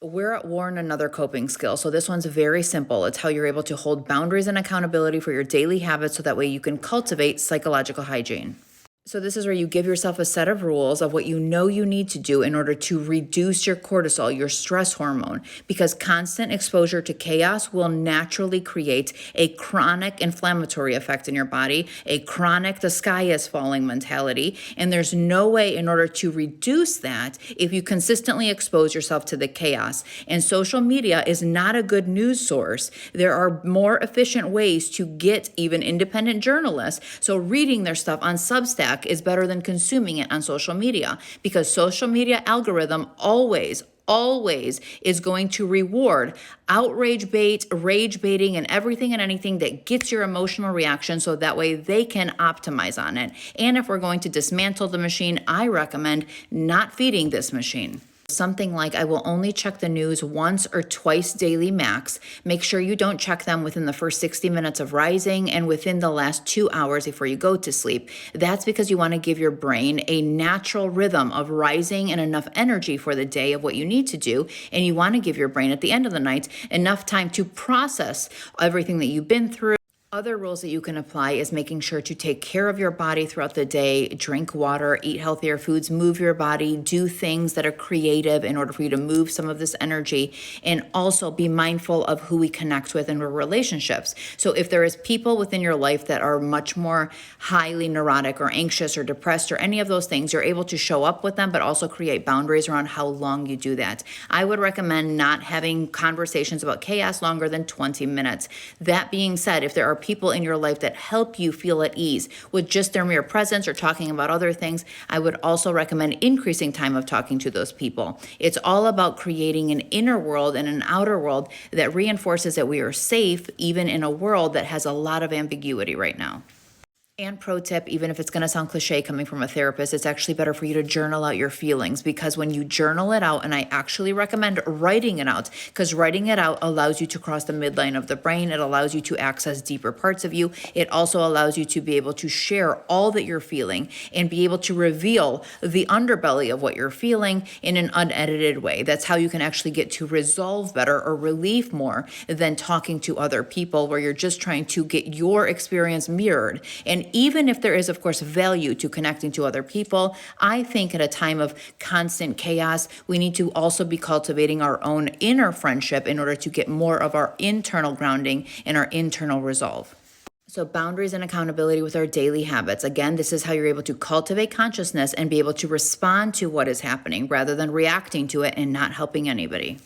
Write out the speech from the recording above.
We're at war in another coping skill. So this one's very simple. It's how you're able to hold boundaries and accountability for your daily habits so that way you can cultivate psychological hygiene. So this is where you give yourself a set of rules of what you know you need to do in order to reduce your cortisol, your stress hormone, because constant exposure to chaos will naturally create a chronic inflammatory effect in your body, a chronic the sky is falling mentality, and there's no way in order to reduce that if you consistently expose yourself to the chaos. And social media is not a good news source. There are more efficient ways to get even independent journalists. So reading their stuff on Substack is better than consuming it on social media, because social media algorithm always is going to reward outrage bait, rage baiting, and everything and anything that gets your emotional reaction, so that way they can optimize on it. And if we're going to dismantle the machine, I recommend not feeding this machine. Something like, I will only check the news once or twice daily max. Make sure you don't check them within the first 60 minutes of rising and within the last 2 hours before you go to sleep. That's because you want to give your brain a natural rhythm of rising and enough energy for the day of what you need to do. And you want to give your brain at the end of the night enough time to process everything that you've been through. Other rules that you can apply is making sure to take care of your body throughout the day, drink water, eat healthier foods, move your body, do things that are creative in order for you to move some of this energy, and also be mindful of who we connect with in our relationships. So if there is people within your life that are much more highly neurotic or anxious or depressed or any of those things, you're able to show up with them, but also create boundaries around how long you do that. I would recommend not having conversations about chaos longer than 20 minutes. That being said, if there are people in your life that help you feel at ease with just their mere presence or talking about other things, I would also recommend increasing time of talking to those people. It's all about creating an inner world and an outer world that reinforces that we are safe, even in a world that has a lot of ambiguity right now. And pro tip, even if it's going to sound cliche coming from a therapist, it's actually better for you to journal out your feelings, because when you journal it out, and I actually recommend writing it out, because writing it out allows you to cross the midline of the brain. It allows you to access deeper parts of you. It also allows you to be able to share all that you're feeling and be able to reveal the underbelly of what you're feeling in an unedited way. That's how you can actually get to resolve better or relieve more than talking to other people, where you're just trying to get your experience mirrored. And even if there is, of course, value to connecting to other people, I think at a time of constant chaos, we need to also be cultivating our own inner friendship in order to get more of our internal grounding and our internal resolve. So boundaries and accountability with our daily habits. Again, this is how you're able to cultivate consciousness and be able to respond to what is happening rather than reacting to it and not helping anybody.